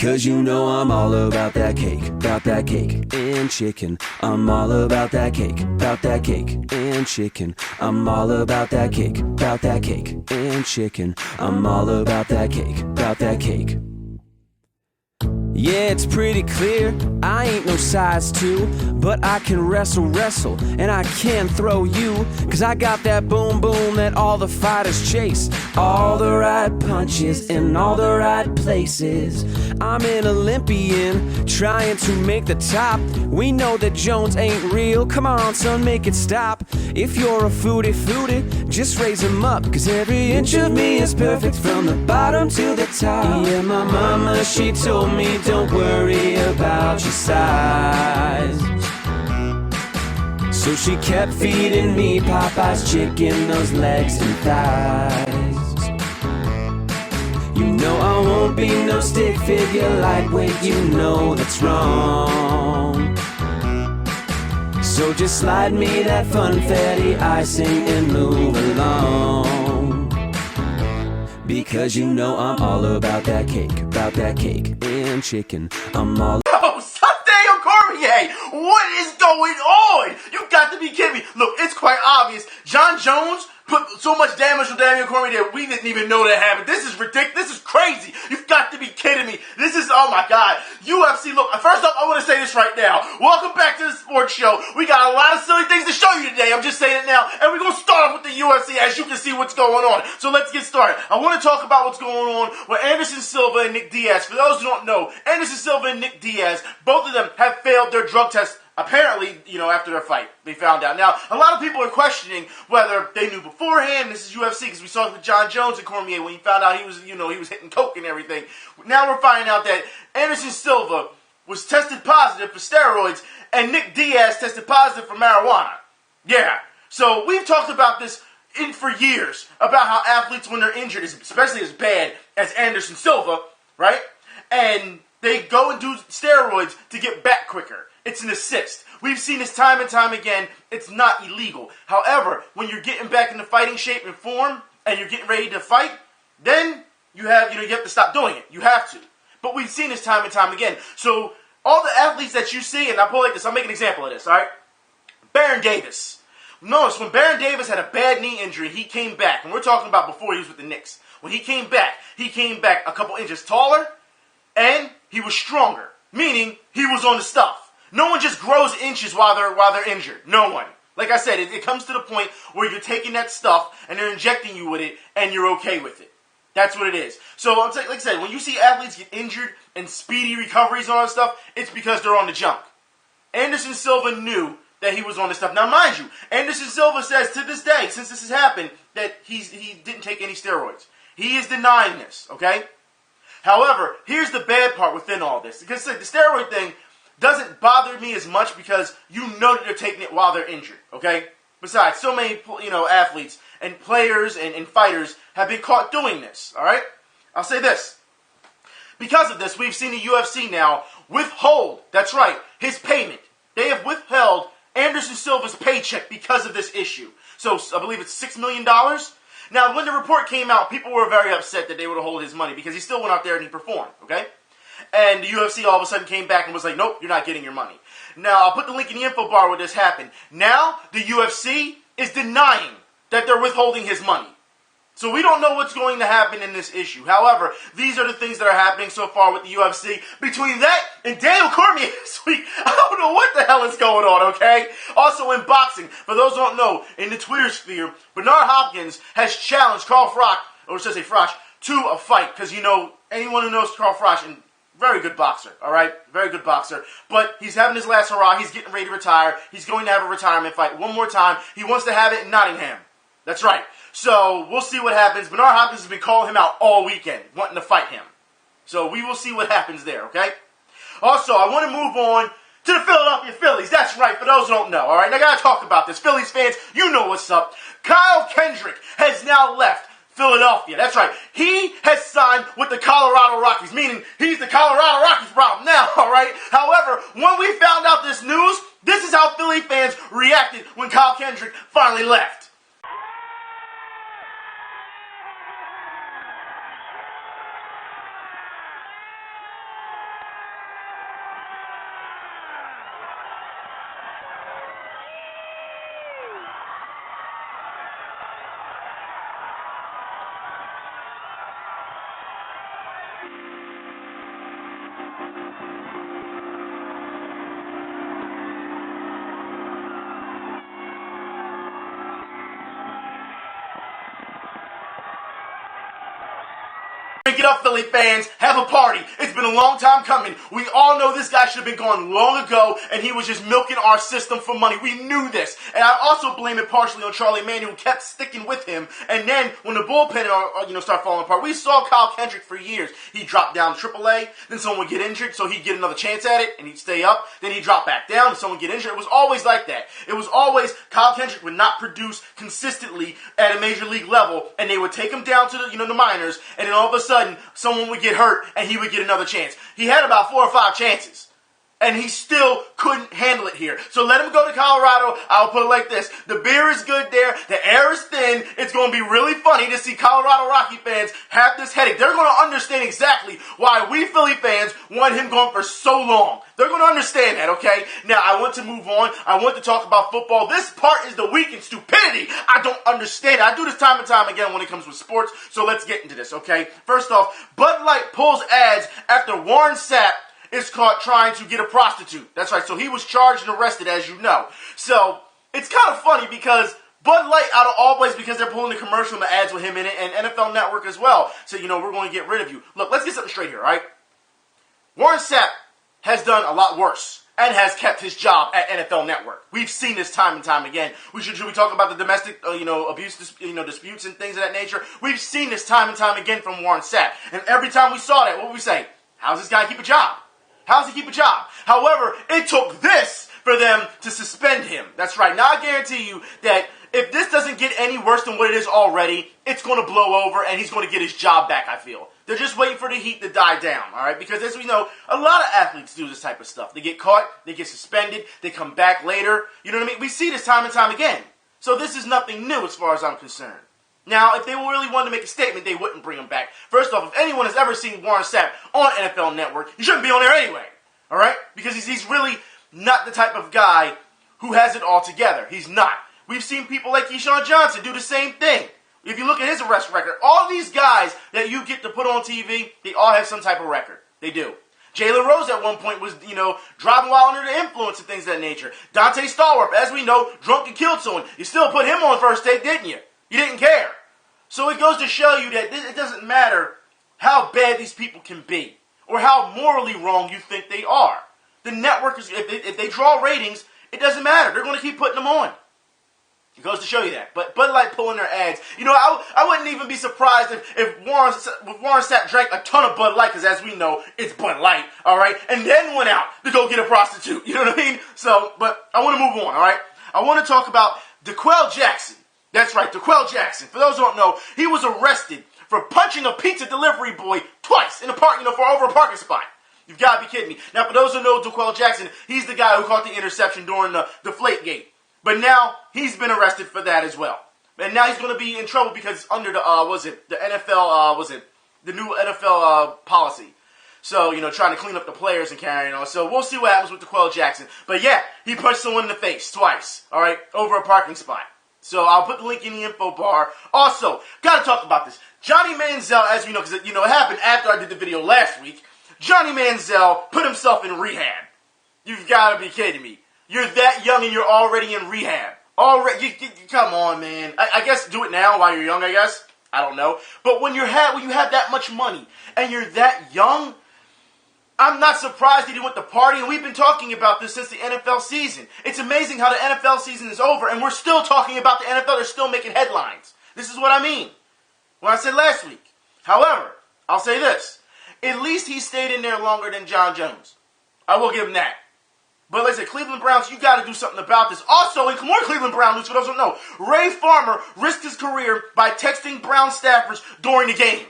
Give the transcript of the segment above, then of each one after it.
Because you know I'm all about that cake and chicken. I'm all about that cake and chicken. I'm all about that cake and chicken. I'm all about that cake. Yeah, it's pretty clear, I ain't no size 2, but I can wrestle, and I can throw you, 'cause I got that boom boom that all the fighters chase. All the right punches in all the right places. I'm an Olympian, trying to make the top. We know that Jones ain't real, come on son, make it stop. If you're a foodie, just raise him up, 'cause every inch of me is perfect from the bottom to the top. Yeah, my mama, she told me don't worry about your size. So she kept feeding me Popeye's chicken, those legs and thighs. You know I won't be no stick figure lightweight, you know that's wrong. So just slide me that funfetti icing and move along. Because you know I'm all about that cake and chicken. I'm all... Oh, Sunday Cormier! What is going on? You got to be kidding me. Look, it's quite obvious. John Jones put so much damage on Daniel Cormier that we didn't even know that happened. This is ridiculous. This is crazy. You've got to be kidding me. This is, oh my God. UFC, look, first off, I want to say this right now. Welcome back to the sports show. We got a lot of silly things to show you today. I'm just saying it now. And we're going to start off with the UFC as you can see what's going on. So let's get started. I want to talk about what's going on with Anderson Silva and Nick Diaz. For those who don't know, Anderson Silva and Nick Diaz, both of them have failed their drug test. Apparently, after their fight, they found out. Now, a lot of people are questioning whether they knew beforehand. This is UFC because we saw it with John Jones and Cormier when he found out he was hitting coke and everything. Now we're finding out that Anderson Silva was tested positive for steroids and Nick Diaz tested positive for marijuana. Yeah. So we've talked about this for years about how athletes, when they're injured, especially as bad as Anderson Silva, right? And they go and do steroids to get back quicker. It's an assist. We've seen this time and time again. It's not illegal. However, when you're getting back into fighting shape and form and you're getting ready to fight, then you have to stop doing it. You have to. But we've seen this time and time again. So all the athletes that you see, and I'll pull like this, I'll make an example of this, all right? Baron Davis. Notice when Baron Davis had a bad knee injury, he came back. And we're talking about before he was with the Knicks. When he came back a couple inches taller and he was stronger. Meaning he was on the stuff. No one just grows inches while they're injured. No one. Like I said, it comes to the point where you're taking that stuff and they're injecting you with it and you're okay with it. That's what it is. So, like I said, when you see athletes get injured and speedy recoveries and all that stuff, it's because they're on the junk. Anderson Silva knew that he was on this stuff. Now, mind you, Anderson Silva says to this day, since this has happened, that he didn't take any steroids. He is denying this, okay? However, here's the bad part within all this. Because the steroid thing doesn't bother me as much because you know that they're taking it while they're injured, okay? Besides, so many, athletes and players and fighters have been caught doing this, all right? I'll say this. Because of this, we've seen the UFC now withhold, that's right, his payment. They have withheld Anderson Silva's paycheck because of this issue. So, I believe it's $6 million. Now, when the report came out, people were very upset that they would hold his money because he still went out there and he performed, okay? And the UFC all of a sudden came back and was like, nope, you're not getting your money. Now, I'll put the link in the info bar where this happened. Now, the UFC is denying that they're withholding his money. So we don't know what's going to happen in this issue. However, these are the things that are happening so far with the UFC. Between that and Daniel Cormier this week, I don't know what the hell is going on, okay? Also in boxing, for those who don't know, in the Twitter sphere, Bernard Hopkins has challenged Carl Froch, or should I say Froch, to a fight. Because, anyone who knows Carl Froch, and very good boxer, all right? Very good boxer. But he's having his last hurrah. He's getting ready to retire. He's going to have a retirement fight one more time. He wants to have it in Nottingham. That's right. So we'll see what happens. Bernard Hopkins has been calling him out all weekend, wanting to fight him. So we will see what happens there, okay? Also, I want to move on to the Philadelphia Phillies. That's right, for those who don't know, all right? And I got to talk about this. Phillies fans, you know what's up. Kyle Kendrick has now left Philadelphia. That's right. He has signed with the Colorado Rockies, meaning he's the Colorado Rockies problem now, all right? However, when we found out this news, this is how Philly fans reacted when Kyle Kendrick finally left. Drink it up, Philly fans. Have a party. It's been a long time coming. We all know this guy should have been gone long ago, and he was just milking our system for money. We knew this. And I also blame it partially on Charlie Manning, who kept sticking with him. And then when the bullpen started falling apart, we saw Kyle Kendrick for years. He dropped down to AAA, then someone would get injured, so he'd get another chance at it, and he'd stay up. Then he'd drop back down, and someone would get injured. It was always like that. It was always Kyle Kendrick would not produce consistently at a major league level, and they would take him down to the minors, and then all of a sudden, someone would get hurt, and he would get another chance. He had about 4 or 5 chances, and he still couldn't handle it here. So let him go to Colorado. I'll put it like this. The beer is good there. The air is thin. It's going to be really funny to see Colorado Rocky fans have this headache. They're going to understand exactly why we Philly fans want him gone for so long. They're going to understand that, okay? Now, I want to move on. I want to talk about football. This part is the week in stupidity. I don't understand it. I do this time and time again when it comes with sports, so let's get into this, okay? First off, Bud Light pulls ads after Warren Sapp is caught trying to get a prostitute. That's right, so he was charged and arrested, as you know. So, it's kind of funny because Bud Light, out of all places, because they're pulling the commercial and the ads with him in it, and NFL Network as well. So, we're going to get rid of you. Look, let's get something straight here, all right? Warren Sapp has done a lot worse and has kept his job at NFL Network. We've seen this time and time again. Should we talk about the domestic, abuse, disputes and things of that nature? We've seen this time and time again from Warren Sapp. And every time we saw that, what would we say? How's this guy keep a job? How does he keep a job? However, it took this for them to suspend him. That's right. Now I guarantee you that if this doesn't get any worse than what it is already, it's going to blow over and he's going to get his job back, I feel. They're just waiting for the heat to die down, all right? Because as we know, a lot of athletes do this type of stuff. They get caught, they get suspended, they come back later. You know what I mean? We see this time and time again. So this is nothing new as far as I'm concerned. Now, if they really wanted to make a statement, they wouldn't bring him back. First off, if anyone has ever seen Warren Sapp on NFL Network, he shouldn't be on there anyway, all right? Because he's really not the type of guy who has it all together. He's not. We've seen people like Keyshawn Johnson do the same thing. If you look at his arrest record, all these guys that you get to put on TV, they all have some type of record. They do. Jalen Rose at one point was, driving while under the influence and things of that nature. Dante Stallworth, as we know, drunk and killed someone. You still put him on first take, didn't you? You didn't care. So it goes to show you that it doesn't matter how bad these people can be or how morally wrong you think they are. The network, if they draw ratings, it doesn't matter. They're going to keep putting them on. It goes to show you that. But Bud Light pulling their ads. I wouldn't even be surprised if Warren Sapp drank a ton of Bud Light, because as we know, it's Bud Light, all right? And then went out to go get a prostitute. You know what I mean? So, but I want to move on, all right? I want to talk about DeQuell Jackson. That's right, DeQuell Jackson. For those who don't know, he was arrested for punching a pizza delivery boy twice in a park, for over a parking spot. You've got to be kidding me. Now, for those who know DeQuell Jackson, he's the guy who caught the interception during the Deflategate. But now he's been arrested for that as well. And now he's going to be in trouble because under the NFL, the new NFL policy. So, trying to clean up the players and carrying on. So we'll see what happens with DeQuell Jackson. But yeah, he punched someone in the face twice, all right, over a parking spot. So I'll put the link in the info bar. Also, got to talk about this. Johnny Manziel, as we know, because it happened after I did the video last week. Johnny Manziel put himself in rehab. You've got to be kidding me. You're that young and you're already in rehab. Come on, man. I guess do it now while you're young, I guess. I don't know. But when you have that much money and you're that young, I'm not surprised that he went to party, and we've been talking about this since the NFL season. It's amazing how the NFL season is over, and we're still talking about the NFL. They're still making headlines. This is what I mean. What I said last week. However, I'll say this. At least he stayed in there longer than John Jones. I will give him that. But like I said, Cleveland Browns, you got to do something about this. Also, in more Cleveland Brown news, for those who don't know, Ray Farmer risked his career by texting Brown staffers during the game.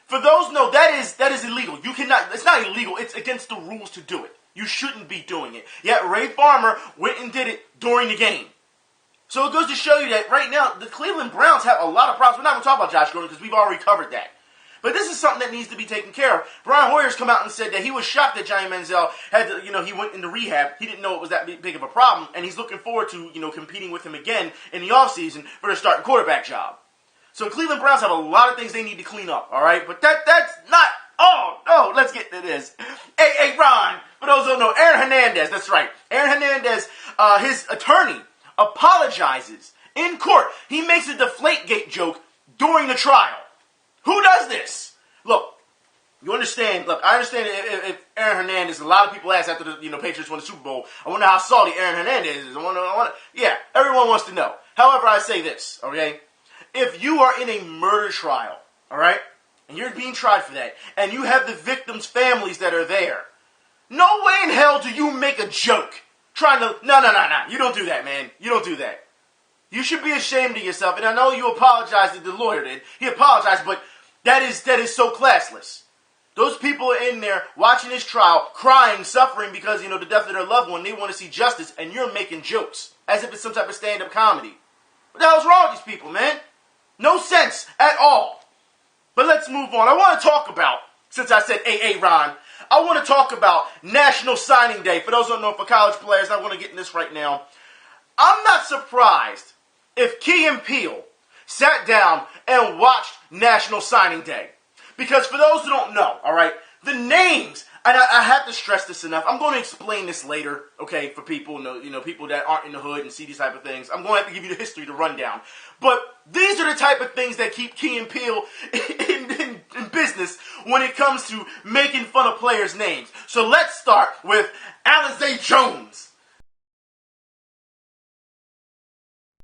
For those who know, that is illegal. You cannot. It's not illegal. It's against the rules to do it. You shouldn't be doing it. Yet Ray Farmer went and did it during the game. So it goes to show you that right now, the Cleveland Browns have a lot of problems. We're not going to talk about Josh Gordon because we've already covered that. But this is something that needs to be taken care of. Brian Hoyer's come out and said that he was shocked that Johnny Manziel had to, he went into rehab. He didn't know it was that big of a problem. And he's looking forward to, competing with him again in the offseason for the starting quarterback job. So Cleveland Browns have a lot of things they need to clean up, all right? But that's not all. No, let's get to this. Hey, Ron, for those who don't know, Aaron Hernandez, that's right. Aaron Hernandez, his attorney, apologizes in court. He makes a Deflategate joke during the trial. Who does this? Look, You understand? Look, I understand if Aaron Hernandez. A lot of people ask after the Patriots won the Super Bowl. I wonder how salty Aaron Hernandez is. Yeah, everyone wants to know. However, I say this, okay? If you are in a murder trial, all right, and you're being tried for that, and you have the victims' families that are there, no way in hell do you make a joke trying to. No. You don't do that, man. You don't do that. You should be ashamed of yourself. And I know you apologized. The lawyer did. He apologized, but that is so classless. Those people are in there watching this trial, crying, suffering because, the death of their loved one. They want to see justice, and you're making jokes as if it's some type of stand-up comedy. What the hell's wrong with these people, man? No sense at all. But let's move on. I want to talk about, since I said Ron, I want to talk about National Signing Day. For those who don't know, for college players, I want to get in this right now. I'm not surprised if Key and Peele sat down and watched National Signing Day. Because for those who don't know, all right, the names, and I have to stress this enough. I'm going to explain this later, okay, for people, people that aren't in the hood and see these type of things. I'm going to have to give you the history, the rundown. But these are the type of things that keep Key and Peele in business when it comes to making fun of players' names. So let's start with Alizé Jones.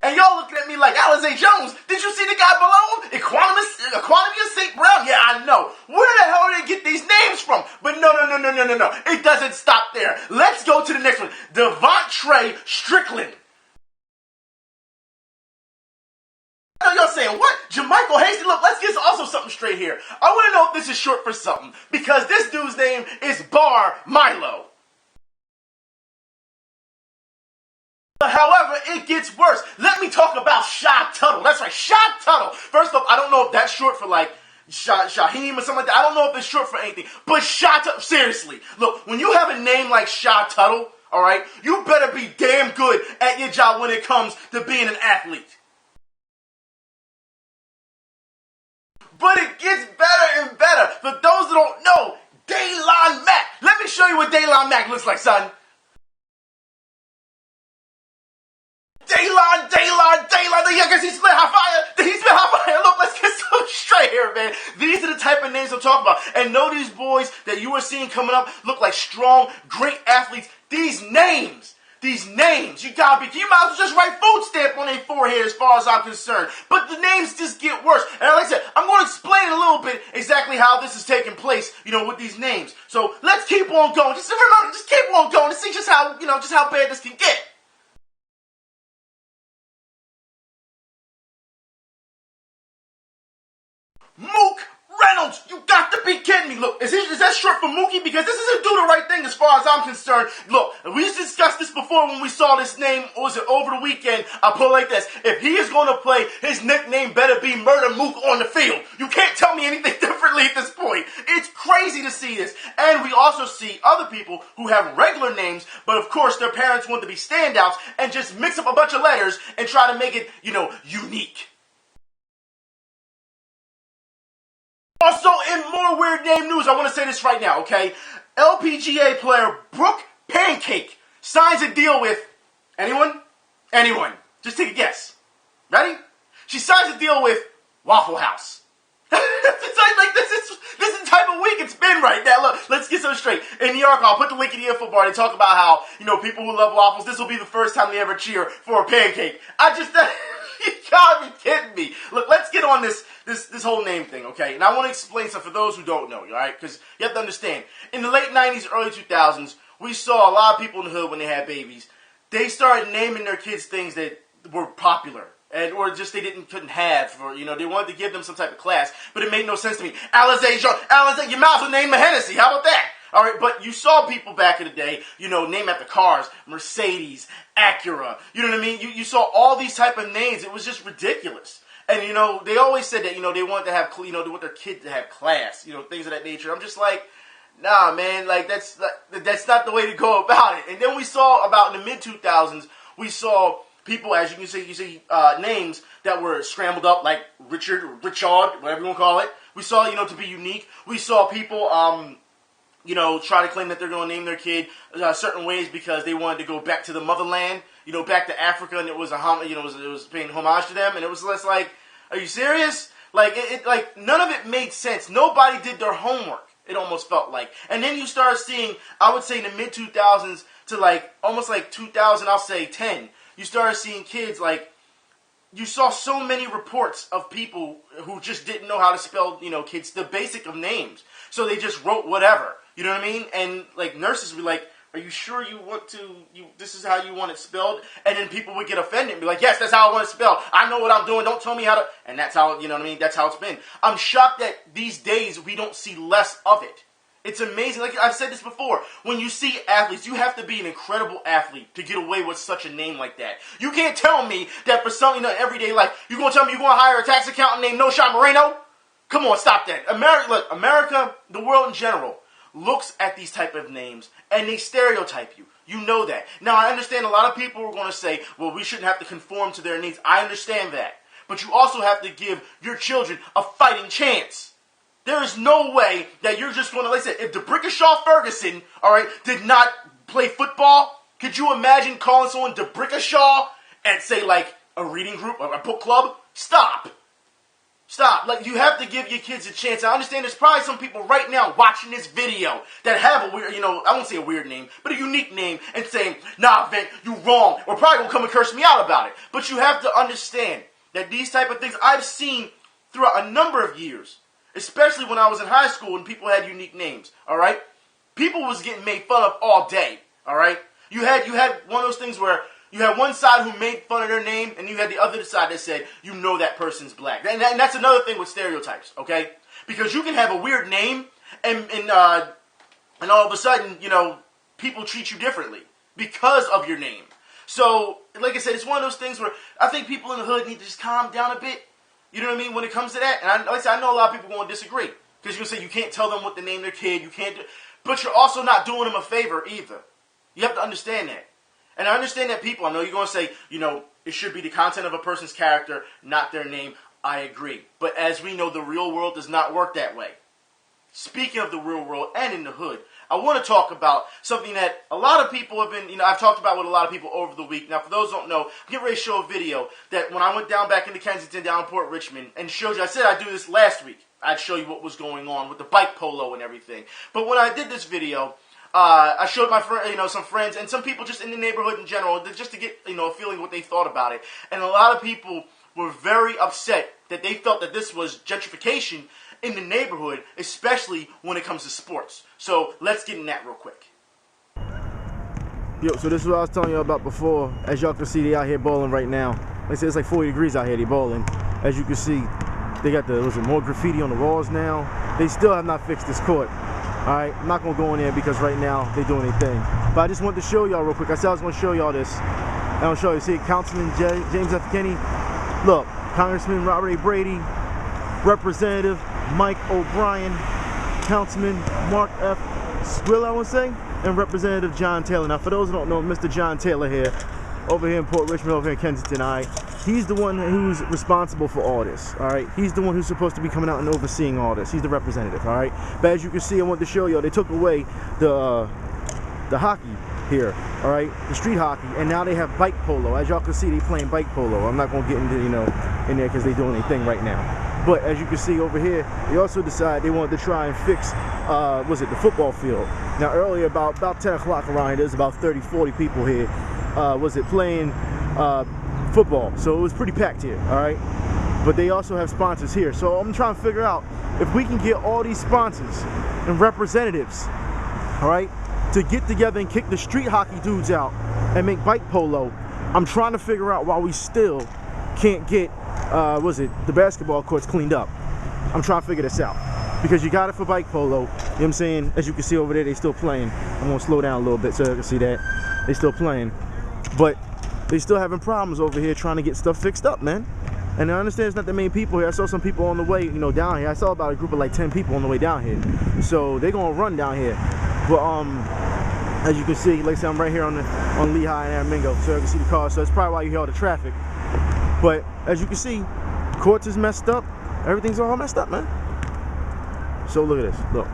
And y'all looking at me like, Alizé Jones, did you see the guy below him? Equanimous St. Brown? Yeah, I know. Where the hell did they get these names from? But no. It doesn't stop there. Let's go to the next one. Devontre Strickland. I know y'all saying, what? Jermichael Hasty? Look, let's get also something straight here. I want to know if this is short for something. Because this dude's name is Bar Milo. However, it gets worse. Let me talk about Shy Tuttle. That's right, Shy Tuttle. First off, I don't know if that's short for like Shaheem or something like that. I don't know if it's short for anything. But Shy Tuttle, seriously. Look, when you have a name like Shy Tuttle, all right, you better be damn good at your job when it comes to being an athlete. But it gets better and better. For those who don't know, Daylon Mack. Let me show you what Daylon Mack looks like, son. Daylon. I guess he spit hot fire. He spit hot fire. Look, let's get so straight here, man. These are the type of names I'm talking about. And know these boys that you are seeing coming up look like strong, great athletes. These names, you gotta be, you might as well just write food stamp on their forehead as far as I'm concerned. But the names just get worse. And like I said, I'm going to explain a little bit exactly how this is taking place, with these names. So let's keep on going. Just remember, just keep on going to see just how bad this can get. Mook Reynolds, you got to be kidding me. Look, is that short for Mookie? Because this isn't do the right thing as far as I'm concerned. Look, we discussed this before when we saw this name, or was it over the weekend? I put it like this. If he is going to play, his nickname better be Murder Mook on the field. You can't tell me anything differently at this point. It's crazy to see this. And we also see other people who have regular names, but of course their parents want to be standouts and just mix up a bunch of letters and try to make it, unique. Also, in more weird name news, I want to say this right now, okay? LPGA player Brooke Pancake signs a deal with anyone? Just take a guess. Ready? She signs a deal with Wafflehouse. This is the type of week it's been right now. Look, let's get so straight. In New York, I'll put the link in the info bar. They talk about how, people who love waffles, this will be the first time they ever cheer for a pancake. You gotta be kidding me. Look, let's get on this whole name thing, okay? And I want to explain something for those who don't know, all right? Because you have to understand, in the late 90s, early 2000s, we saw a lot of people in the hood when they had babies. They started naming their kids things that were popular. Or just they couldn't have, or, they wanted to give them some type of class, but it made no sense to me. Alizé Jones, you might as well name a Hennessy. How about that? All right, but you saw people back in the day, name after cars, Mercedes, Acura. You know what I mean? You saw all these type of names. It was just ridiculous. And, they always said that, they wanted to have, they want their kid to have class, things of that nature. I'm just like, nah, man, like, that's not the way to go about it. And then we saw about in the mid-2000s, we saw people, as you see names that were scrambled up, like Richard, whatever you want to call it. We saw, to be unique. We saw people, try to claim that they're going to name their kid certain ways because they wanted to go back to the motherland, back to Africa, and it was it was paying homage to them, and it was less like, are you serious? Like, like none of it made sense. Nobody did their homework. It almost felt like. And then you start seeing, I would say in the mid-2000s to like, almost like 2000, I'll say 10, you started seeing kids like, you saw so many reports of people who just didn't know how to spell, you know, kids, the basic of names. So they just wrote whatever. You know what I mean? And like nurses would be like, are you sure you want to, this is how you want it spelled? And then people would get offended and be like, yes, that's how I want it spelled. I know what I'm doing. Don't tell me how to. And that's how, you know what I mean? That's how it's been. I'm shocked that these days we don't see less of it. It's amazing. Like I've said this before, when you see athletes, you have to be an incredible athlete to get away with such a name like that. You can't tell me that for something in everyday life, you're going to tell me you're going to hire a tax accountant named No Shot Moreno? Come on, stop that. America, the world in general, looks at these type of names and they stereotype you. You know that. Now, I understand a lot of people are going to say, well, we shouldn't have to conform to their needs. I understand that. But you also have to give your children a fighting chance. There is no way that you're just going to, like I said, if DeMarcus Ferguson, all right, did not play football, could you imagine calling someone DeMarcus and say, like, a reading group or a book club? Stop. Stop. Like, you have to give your kids a chance. I understand there's probably some people right now watching this video that have a weird, you know, I won't say a weird name, but a unique name and saying, nah, Vent, you wrong. Or probably will come and curse me out about it. But you have to understand that these type of things I've seen throughout a number of years, especially when I was in high school and people had unique names, all right? People was getting made fun of all day, all right? You had one of those things where you had one side who made fun of their name, and you had the other side that said, you know that person's black. And that's another thing with stereotypes, okay? Because you can have a weird name, and all of a sudden, you know, people treat you differently because of your name. So, like I said, it's one of those things where I think people in the hood need to just calm down a bit. You know what I mean? When it comes to that. And like I said, I know a lot of people are going to disagree. Because you're going to say you can't tell them what to name their kid. You can't do, but you're also not doing them a favor either. You have to understand that. And I understand that people, I know you're going to say, you know, it should be the content of a person's character, not their name. I agree. But as we know, the real world does not work that way. Speaking of the real world and in the hood, I want to talk about something that a lot of people have been, you know, I've talked about with a lot of people over the week. Now, for those who don't know, I'm getting ready to show a video that when I went down back into Kensington, down in Port Richmond, and showed you, I said I'd do this last week. I'd show you what was going on with the bike polo and everything. But when I did this video, I showed my friend, you know, some friends and some people just in the neighborhood in general, just to get, you know, a feeling what they thought about it. And a lot of people were very upset that they felt that this was gentrification in the neighborhood, especially when it comes to sports. So let's get in that real quick. Yo, so this is what I was telling you about before. As y'all can see, they out here bowling right now. Like I said, it's like 40 degrees out here, they bowling. As you can see, they got more graffiti on the walls now. They still have not fixed this court. Alright, I'm not going to go in there because right now they're doing their thing. But I just wanted to show y'all real quick. I said I was going to show y'all this. I'm going to show you. See, Councilman James F. Kenney. Look, Congressman Robert A. Brady. Representative Mike O'Brien. Councilman Mark F. Swill, I want to say. And Representative John Taylor. Now, for those who don't know, Mr. John Taylor here, over here in Port Richmond, over here in Kensington, alright? He's the one who's responsible for all this, alright? He's the one who's supposed to be coming out and overseeing all this. He's the representative, alright? But as you can see, I want to show you, they took away the hockey here, alright? The street hockey, and now they have bike polo. As y'all can see, they playing bike polo. I'm not going to get into, you know, in there because they're doing their thing right now. But as you can see over here, they also decided they wanted to try and fix, the football field. Now earlier, about 10 o'clock around here, there's about 30, 40 people here, playing football. So it was pretty packed here, all right? But they also have sponsors here. So I'm trying to figure out if we can get all these sponsors and representatives, all right, to get together and kick the street hockey dudes out and make bike polo. I'm trying to figure out why we still can't get, the basketball courts cleaned up. I'm trying to figure this out. Because you got it for bike polo, you know what I'm saying? As you can see over there, they still playing. I'm gonna slow down a little bit so you can see that. They still playing. But they still having problems over here trying to get stuff fixed up, man. And I understand it's not that many people here. I saw some people on the way, you know, down here. I saw about a group of like 10 people on the way down here. So they're gonna run down here. But as you can see, like I said, I'm right here on Lehigh and Aramingo, so you can see the cars. So that's probably why you hear all the traffic. But as you can see, courts is messed up. Everything's all messed up, man. So look at this, look.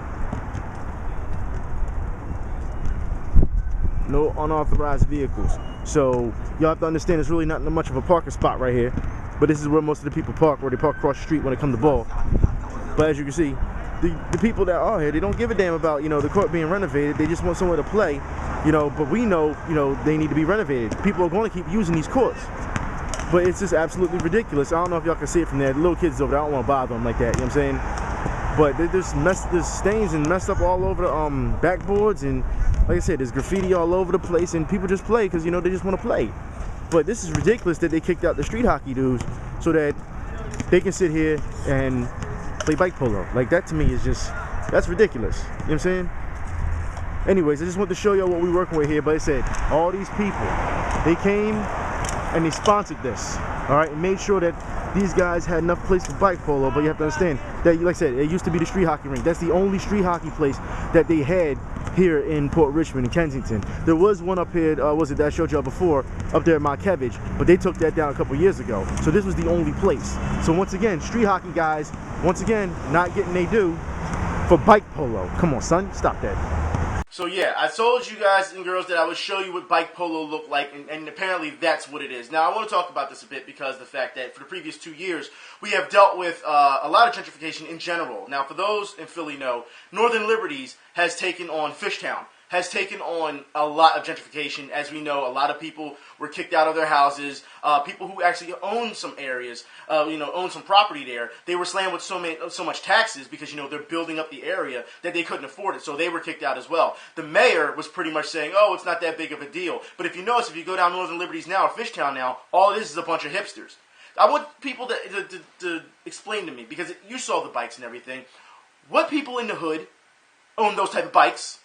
No unauthorized vehicles. So y'all have to understand it's really not much of a parking spot right here. But this is where most of the people park, where they park across the street when they come to ball. But as you can see, the people that are here, they don't give a damn about, the court being renovated. They just want somewhere to play, but we know, they need to be renovated. People are going to keep using these courts. But it's just absolutely ridiculous. I don't know if y'all can see it from there. The little kids over there, I don't want to bother them like that, you know what I'm saying? But there's stains and messed up all over the backboards, and like I said, there's graffiti all over the place, and people just play because, they just want to play. But this is ridiculous that they kicked out the street hockey dudes so that they can sit here and play bike polo. Like, that to me is that's ridiculous. You know what I'm saying? Anyways, I just want to show y'all what we're working with here. But I said, all these people, they came and they sponsored this, all right, and made sure that these guys had enough place for bike polo. But you have to understand that, like I said, it used to be the street hockey rink. That's the only street hockey place that they had here in Port Richmond, in Kensington. There was one up here, that I showed y'all before, up there at Markevich, but they took that down a couple years ago. So this was the only place. So once again, street hockey guys, once again, not getting they due for bike polo. Come on, son, stop that. So yeah, I told you guys and girls that I would show you what bike polo looked like, and apparently that's what it is. Now, I want to talk about this a bit because the fact that for the previous 2 years, we have dealt with a lot of gentrification in general. Now, for those in Philly know, Northern Liberties has taken on Fishtown, has taken on a lot of gentrification. As we know, a lot of people were kicked out of their houses. People who actually own some areas, own some property there, they were slammed with so much taxes because, they're building up the area that they couldn't afford it. So they were kicked out as well. The mayor was pretty much saying, oh, it's not that big of a deal. But if you notice, if you go down Northern Liberties now or Fishtown now, all it is a bunch of hipsters. I want people to explain to me, because you saw the bikes and everything, what people in the hood own those type of bikes?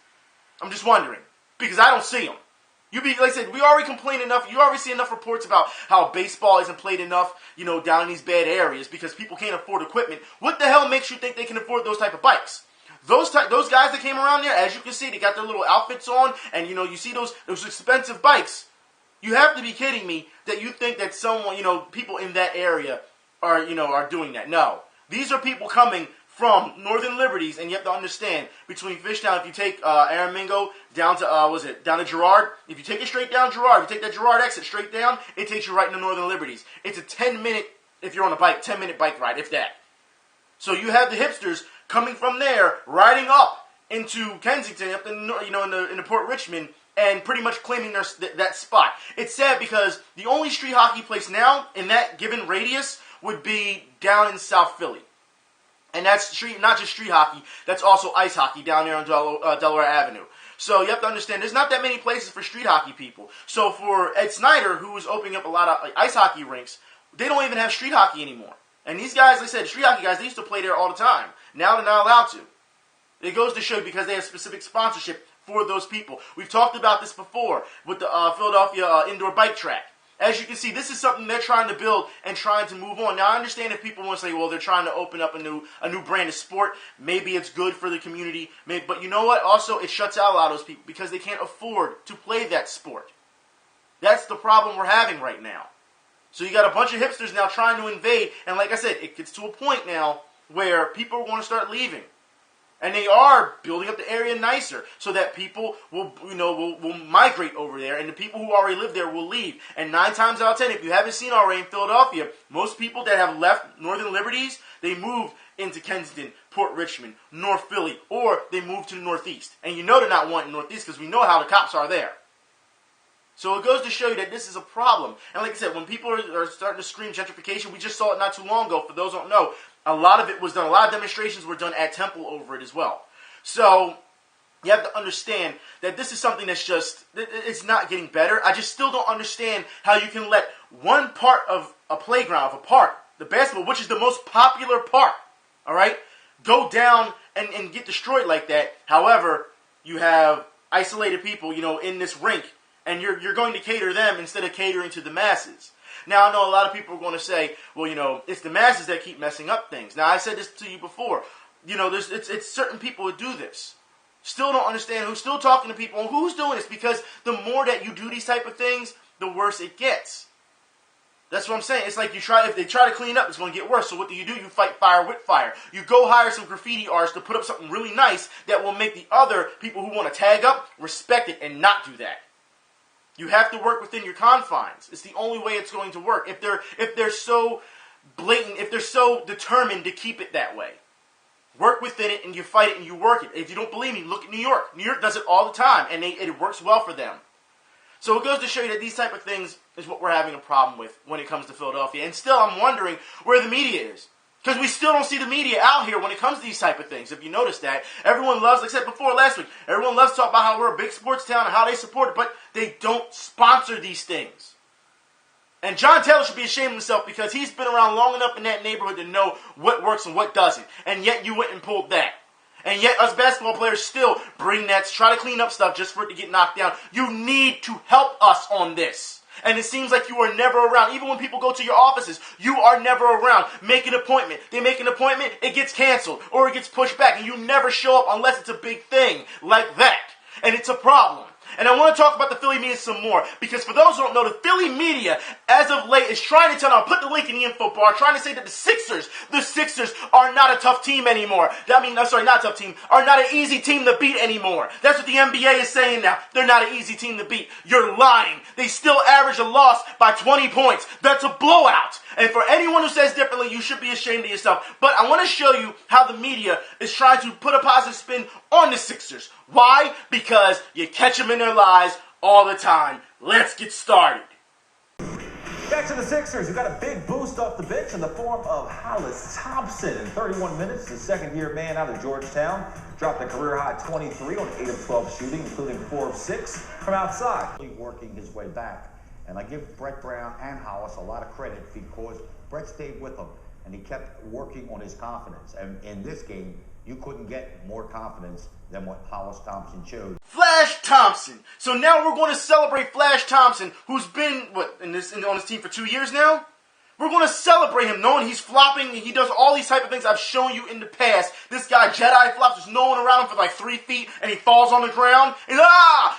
I'm just wondering, because I don't see them. Like I said, we already complain enough. You already see enough reports about how baseball isn't played enough, down in these bad areas because people can't afford equipment. What the hell makes you think they can afford those type of bikes? Those guys that came around there, as you can see, they got their little outfits on, and you see those expensive bikes. You have to be kidding me that you think that someone, people in that area are doing that. No, these are people coming from Northern Liberties, and you have to understand, between Fishtown, if you take Aramingo down to, down to Girard, if you take it straight down Girard, if you take that Girard exit straight down, it takes you right into Northern Liberties. It's a 10-minute, if you're on a bike, 10-minute bike ride, if that. So you have the hipsters coming from there, riding up into Kensington, up in the Port Richmond, and pretty much claiming that spot. It's sad because the only street hockey place now in that given radius would be down in South Philly. And that's not just street hockey, that's also ice hockey down there on Delaware Avenue. So you have to understand, there's not that many places for street hockey people. So for Ed Snyder, who was opening up a lot of ice hockey rinks, they don't even have street hockey anymore. And these guys, like I said, street hockey guys, they used to play there all the time. Now they're not allowed to. It goes to show you because they have specific sponsorship for those people. We've talked about this before with the Philadelphia indoor bike track. As you can see, this is something they're trying to build and trying to move on. Now, I understand if people want to say, well, they're trying to open up a new brand of sport. Maybe it's good for the community. But you know what? Also, it shuts out a lot of those people because they can't afford to play that sport. That's the problem we're having right now. So you got a bunch of hipsters now trying to invade. And like I said, it gets to a point now where people are going to start leaving. And they are building up the area nicer so that people will migrate over there, and the people who already live there will leave. And 9 times out of 10, if you haven't seen already in Philadelphia, most people that have left Northern Liberties, they moved into Kensington, Port Richmond, North Philly, or they moved to the Northeast. And they're not wanting Northeast because we know how the cops are there. So it goes to show you that this is a problem. And like I said, when people are starting to scream gentrification, we just saw it not too long ago. For those who don't know, a lot of it was done. A lot of demonstrations were done at Temple over it as well. So you have to understand that this is something that's it's not getting better. I just still don't understand how you can let one part of a playground, of a park, the basketball, which is the most popular park, all right, go down and get destroyed like that. However, you have isolated people, in this rink, and you're going to cater them instead of catering to the masses. Now, I know a lot of people are going to say, well, it's the masses that keep messing up things. Now, I said this to you before. It's certain people who do this. Still don't understand who's still talking to people and who's doing this, because the more that you do these type of things, the worse it gets. That's what I'm saying. It's like if they try to clean up, it's going to get worse. So what do? You fight fire with fire. You go hire some graffiti artists to put up something really nice that will make the other people who want to tag up respect it and not do that. You have to work within your confines. It's the only way it's going to work. If they're so blatant, if they're so determined to keep it that way. Work within it, and you fight it, and you work it. If you don't believe me, look at New York. New York does it all the time, and it works well for them. So it goes to show you that these type of things is what we're having a problem with when it comes to Philadelphia. And still, I'm wondering where the media is. Because we still don't see the media out here when it comes to these type of things. If you notice that, everyone loves, like I said before last week, everyone loves to talk about how we're a big sports town and how they support it, but they don't sponsor these things. And John Taylor should be ashamed of himself because he's been around long enough in that neighborhood to know what works and what doesn't. And yet you went and pulled that. And yet us basketball players still bring nets, try to clean up stuff just for it to get knocked down. You need to help us on this. And it seems like you are never around. Even when people go to your offices, you are never around. Make an appointment. They make an appointment, it gets canceled or it gets pushed back. And you never show up unless it's a big thing like that. And it's a problem. And I want to talk about the Philly media some more, because for those who don't know, the Philly media, as of late, is trying to tell, I'll put the link in the info bar, trying to say that the Sixers are not a tough team anymore. Not a tough team, are not an easy team to beat anymore. That's what the NBA is saying now. They're not an easy team to beat. You're lying. They still average a loss by 20 points. That's a blowout. And for anyone who says differently, you should be ashamed of yourself. But I want to show you how the media is trying to put a positive spin on the Sixers. Why? Because you catch them in their lies all the time. Let's get started. Back to the Sixers, who got a big boost off the bench in the form of Hollis Thompson. In 31 minutes, the second-year man out of Georgetown dropped a career-high 23 on 8 of 12 shooting, including 4 of 6 from outside. Working his way back. And I give Brett Brown and Hollis a lot of credit because Brett stayed with him, and he kept working on his confidence. And in this game, you couldn't get more confidence than what Hollis Thompson showed. Flash Thompson. So now we're going to celebrate Flash Thompson, who's been, on this team for 2 years now? We're going to celebrate him, knowing he's flopping, and he does all these type of things I've shown you in the past. This guy Jedi flops, there's no one around him for like 3 feet, and he falls on the ground, and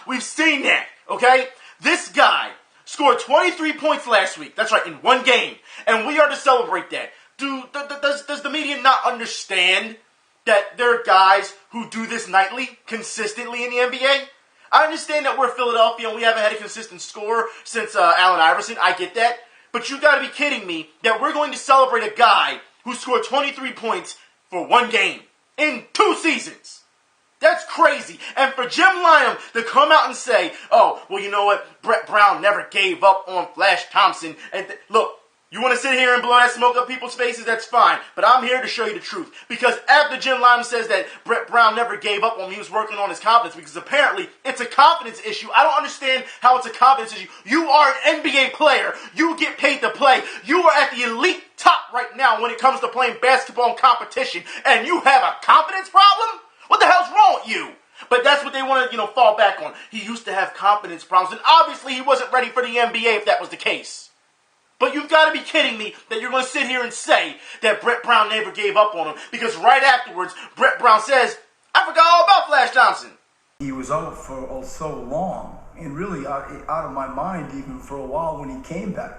we've seen that, okay? This guy scored 23 points last week. That's right, in one game. And we are to celebrate that. Does the media not understand that there are guys who do this nightly, consistently in the NBA? I understand that we're Philadelphia and we haven't had a consistent scorer since Allen Iverson. I get that. But you got to be kidding me that we're going to celebrate a guy who scored 23 points for one game in 2 seasons. That's crazy. And for Jim Lynam to come out and say, oh, well, you know what? Brett Brown never gave up on Flash Thompson. And look, you want to sit here and blow that smoke up people's faces? That's fine. But I'm here to show you the truth. Because after Jim Lynam says that Brett Brown never gave up on him, he was working on his confidence, because apparently it's a confidence issue. I don't understand how it's a confidence issue. You are an NBA player. You get paid to play. You are at the elite top right now when it comes to playing basketball and competition. And you have a confidence problem? What the hell's wrong with you? But that's what they want to, fall back on. He used to have confidence problems, and obviously he wasn't ready for the NBA if that was the case. But you've got to be kidding me that you're going to sit here and say that Brett Brown never gave up on him, because right afterwards, Brett Brown says, I forgot all about Flash Thompson. He was out for so long, and really out of my mind even for a while when he came back.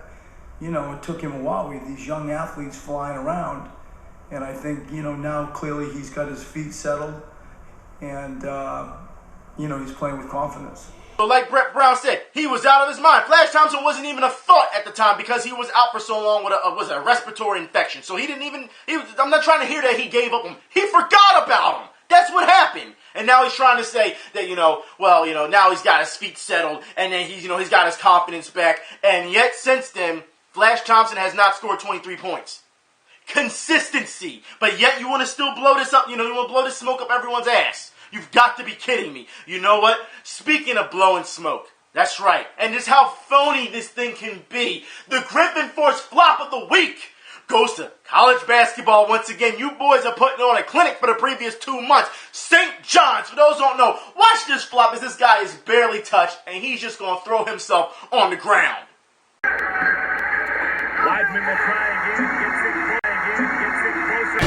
It took him a while with these young athletes flying around, and I think, now clearly he's got his feet settled. And, he's playing with confidence. So like Brett Brown said, he was out of his mind. Flash Thompson wasn't even a thought at the time because he was out for so long with a respiratory infection. So I'm not trying to hear that he gave up on him. He forgot about him. That's what happened. And now he's trying to say that, now he's got his feet settled and then he's got his confidence back. And yet since then, Flash Thompson has not scored 23 points. Consistency. But yet you want to still blow this up, you want to blow this smoke up everyone's ass. You've got to be kidding me. You know what? Speaking of blowing smoke, that's right. And just how phony this thing can be. The Griffin Force flop of the week goes to college basketball once again. You boys are putting on a clinic for the previous 2 months. St. John's, for those who don't know, watch this flop as this guy is barely touched and he's just going to throw himself on the ground. Weidman will try again, gets it closer.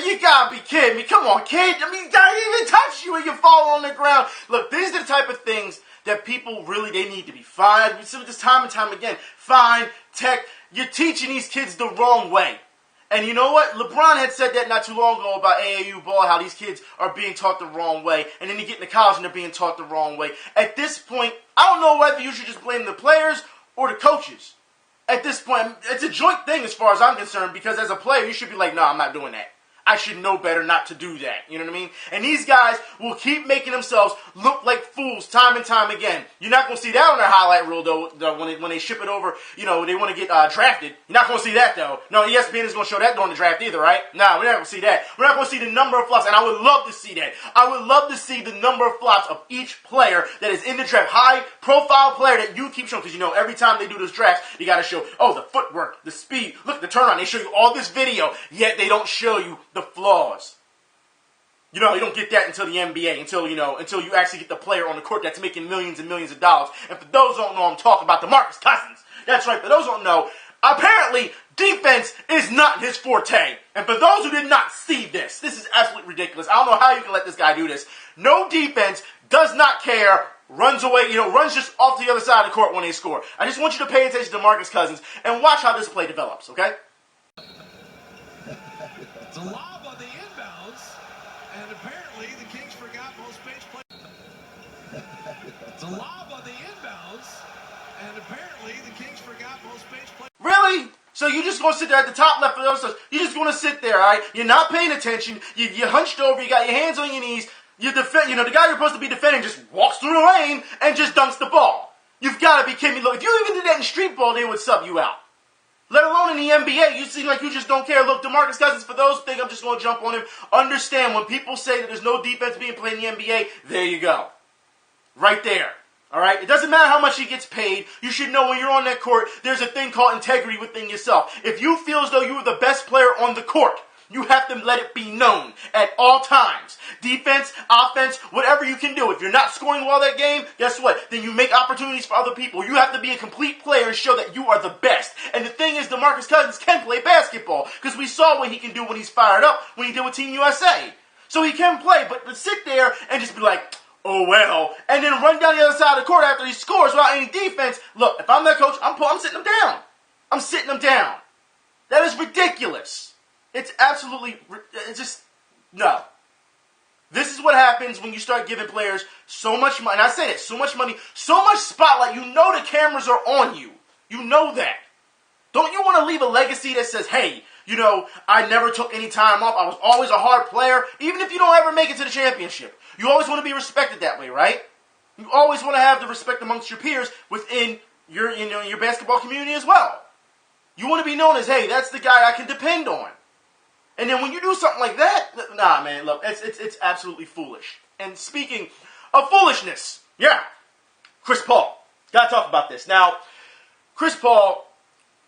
You gotta be kidding me. Come on, kid. I mean, I even touch you and you fall on the ground. Look, these are the type of things that people they need to be fined. We see this time and time again. Fine, tech. You're teaching these kids the wrong way. And you know what? LeBron had said that not too long ago about AAU ball, how these kids are being taught the wrong way. And then they get into college and they're being taught the wrong way. At this point, I don't know whether you should just blame the players or the coaches. at this point, it's a joint thing as far as I'm concerned, because as a player, you should be like, no, I'm not doing that. I should know better not to do that. You know what I mean? And these guys will keep making themselves look like fools time and time again. You're not going to see that on their highlight reel, though when they ship it over, they want to get drafted. You're not going to see that, though. No, ESPN is going to show that during the draft either, right? Nah, we're not going to see that. We're not going to see the number of flops, and I would love to see that. I would love to see the number of flops of each player that is in the draft. High-profile player that you keep showing, because every time they do those drafts, you got to show, the footwork, the speed, look, the turnaround. They show you all this video, yet they don't show you the flaws. You don't get that until the NBA, until you actually get the player on the court that's making millions and millions of dollars. And for those who don't know, I'm talking about DeMarcus Cousins. That's right, for those who don't know, apparently defense is not his forte. And for those who did not see this is absolutely ridiculous. I don't know how you can let this guy do this. No defense, does not care, runs away, runs just off to the other side of the court when they score. I just want you to pay attention to DeMarcus Cousins and watch how this play develops, okay? It's a lob on the inbounds, and apparently the Kings forgot most bench players. It's a lob on the inbounds, and apparently the Kings forgot most bench players. Really? So you just going to sit there at the top left of those? You just going to sit there, all right? You're not paying attention. You're hunched over. You got your hands on your knees. The guy you're supposed to be defending just walks through the lane and just dunks the ball. You've got to be kidding me. Look, if you even did that in street ball, they would sub you out. Let alone in the NBA, you seem like you just don't care. Look, DeMarcus Cousins, for those who think I'm just going to jump on him, understand when people say that there's no defense being played in the NBA, there you go. Right there. All right? It doesn't matter how much he gets paid. You should know when you're on that court, there's a thing called integrity within yourself. If you feel as though you are the best player on the court, you have to let it be known at all times. Defense, offense, whatever you can do. If you're not scoring well that game, guess what? Then you make opportunities for other people. You have to be a complete player and show that you are the best. And the thing is, DeMarcus Cousins can play basketball, because we saw what he can do when he's fired up, when he did with Team USA. So he can play, but to sit there and just be like, oh well, and then run down the other side of the court after he scores without any defense. Look, if I'm that coach, I'm sitting him down. I'm sitting him down. That is ridiculous. It's absolutely, no. This is what happens when you start giving players so much money. And I say that, so much money, so much spotlight. You know the cameras are on you. You know that. Don't you want to leave a legacy that says, hey, I never took any time off. I was always a hard player. Even if you don't ever make it to the championship. You always want to be respected that way, right? You always want to have the respect amongst your peers within your basketball community as well. You want to be known as, hey, that's the guy I can depend on. And then when you do something like that, nah, man, look, it's absolutely foolish. And speaking of foolishness, Chris Paul. Got to talk about this. Now, Chris Paul,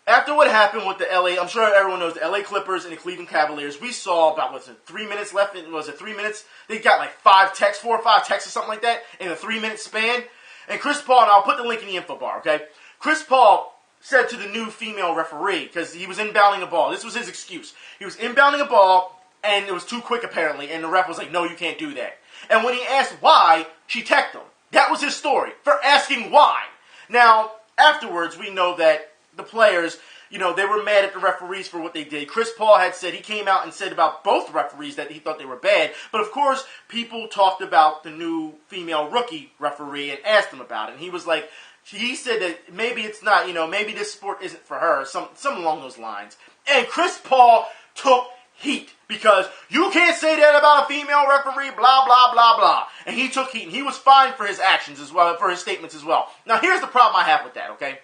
after what happened with the I'm sure everyone knows the LA Clippers and the Cleveland Cavaliers, we saw about, 3 minutes left? Was it 3 minutes? They got like 4 or 5 texts or something like that in a 3-minute span. And Chris Paul, and I'll put the link in the info bar, okay? Chris Paul said to the new female referee, because he was inbounding a ball. This was his excuse. He was inbounding a ball, and it was too quick, apparently, and the ref was like, no, you can't do that. And when he asked why, she teched him. That was his story, for asking why. Now, afterwards, we know that the players, they were mad at the referees for what they did. Chris Paul had said, he came out and said about both referees that he thought they were bad. But, of course, people talked about the new female rookie referee and asked him about it. And he was like, he said that maybe it's not, maybe this sport isn't for her, some along those lines. And Chris Paul took heat because you can't say that about a female referee, blah, blah, blah, blah. And he took heat, and he was fined for his actions as well, for his statements as well. Now, here's the problem I have with that, okay?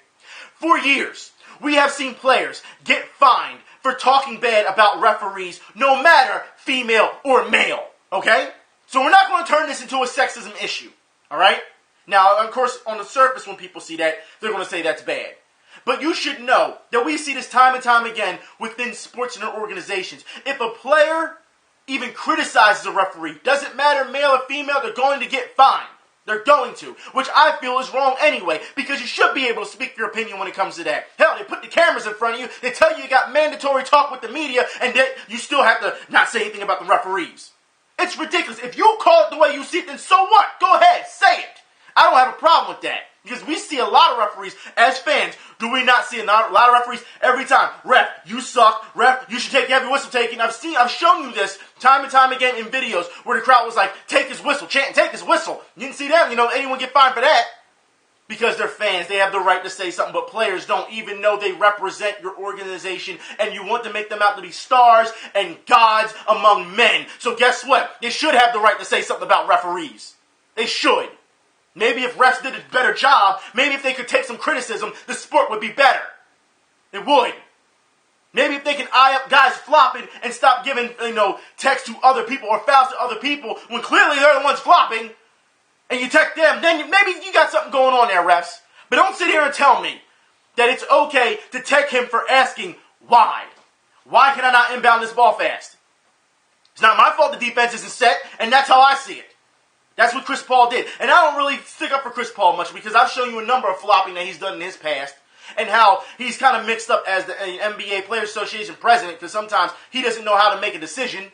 For years, we have seen players get fined for talking bad about referees, no matter female or male, okay? So we're not going to turn this into a sexism issue, all right? Now, of course, on the surface, when people see that, they're going to say that's bad. But you should know that we see this time and time again within sports and their organizations. If a player even criticizes a referee, doesn't matter male or female, they're going to get fined. They're going to, which I feel is wrong anyway, because you should be able to speak your opinion when it comes to that. Hell, they put the cameras in front of you, they tell you got mandatory talk with the media, and that you still have to not say anything about the referees. It's ridiculous. If you call it the way you see it, then so what? Go ahead, say it. I don't have a problem with that. Because we see a lot of referees as fans. Do we not see a lot of referees every time? Ref, you suck. Ref, you should have your whistle taken. I've shown you this time and time again in videos where the crowd was like, take his whistle, chanting, take his whistle. You didn't see that? Anyone get fined for that? because they're fans. They have the right to say something, but players don't even know they represent your organization, and you want to make them out to be stars and gods among men. So guess what? They should have the right to say something about referees. They should. Maybe if refs did a better job, maybe if they could take some criticism, the sport would be better. It would. Maybe if they can eye up guys flopping and stop giving, texts to other people or fouls to other people when clearly they're the ones flopping, and you tech them, then maybe you got something going on there, refs. But don't sit here and tell me that it's okay to tech him for asking why. Why can I not inbound this ball fast? It's not my fault the defense isn't set, and that's how I see it. That's what Chris Paul did. And I don't really stick up for Chris Paul much because I've shown you a number of flopping that he's done in his past and how he's kind of mixed up as the NBA Player Association president because sometimes he doesn't know how to make a decision.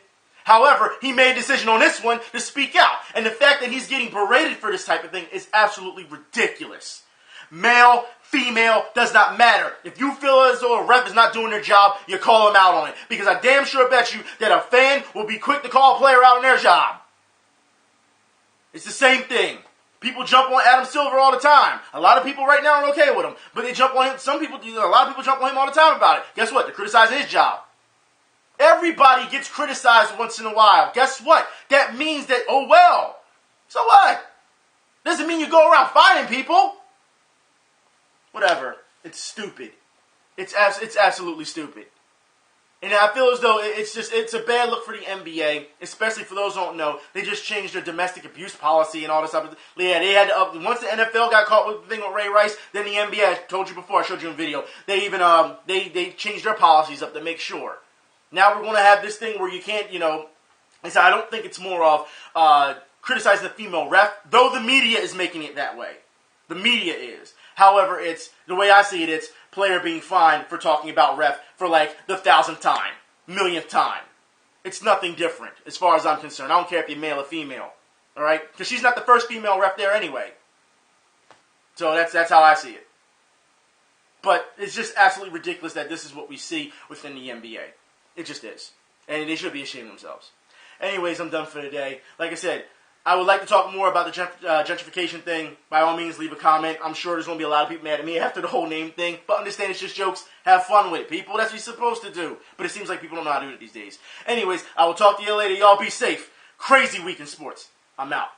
However, he made a decision on this one to speak out. And the fact that he's getting berated for this type of thing is absolutely ridiculous. Male, female, does not matter. If you feel as though a ref is not doing their job, you call them out on it. Because I damn sure bet you that a fan will be quick to call a player out on their job. It's the same thing. People jump on Adam Silver all the time. A lot of people right now are okay with him. But they jump on him. A lot of people jump on him all the time about it. Guess what? They're criticizing his job. Everybody gets criticized once in a while. Guess what? That means that, oh well. So what? Doesn't mean you go around fighting people. Whatever. It's stupid. It's absolutely stupid. And I feel as though it's a bad look for the NBA, especially for those who don't know. They just changed their domestic abuse policy and all this stuff. Yeah, they had to once the NFL got caught with the thing with Ray Rice, then the NBA, I told you before, I showed you in video, they even they changed their policies up to make sure. Now we're going to have this thing where you can't, I said I don't think it's more of criticizing the female ref, though the media is making it that way. The media is. However, it's the way I see it, it's player being fined for talking about ref for like the 1,000th time, millionth time. It's nothing different as far as I'm concerned. I don't care if you're male or female, all right? Because she's not the first female ref there anyway. So that's how I see it. But it's just absolutely ridiculous that this is what we see within the NBA. It just is. And they should be ashamed of themselves. Anyways, I'm done for today. Like I said, I would like to talk more about the gentrification thing. By all means, leave a comment. I'm sure there's going to be a lot of people mad at me after the whole name thing. But understand it's just jokes. Have fun with it, people. That's what you're supposed to do. But it seems like people don't know how to do it these days. Anyways, I will talk to you later. Y'all be safe. Crazy week in sports. I'm out.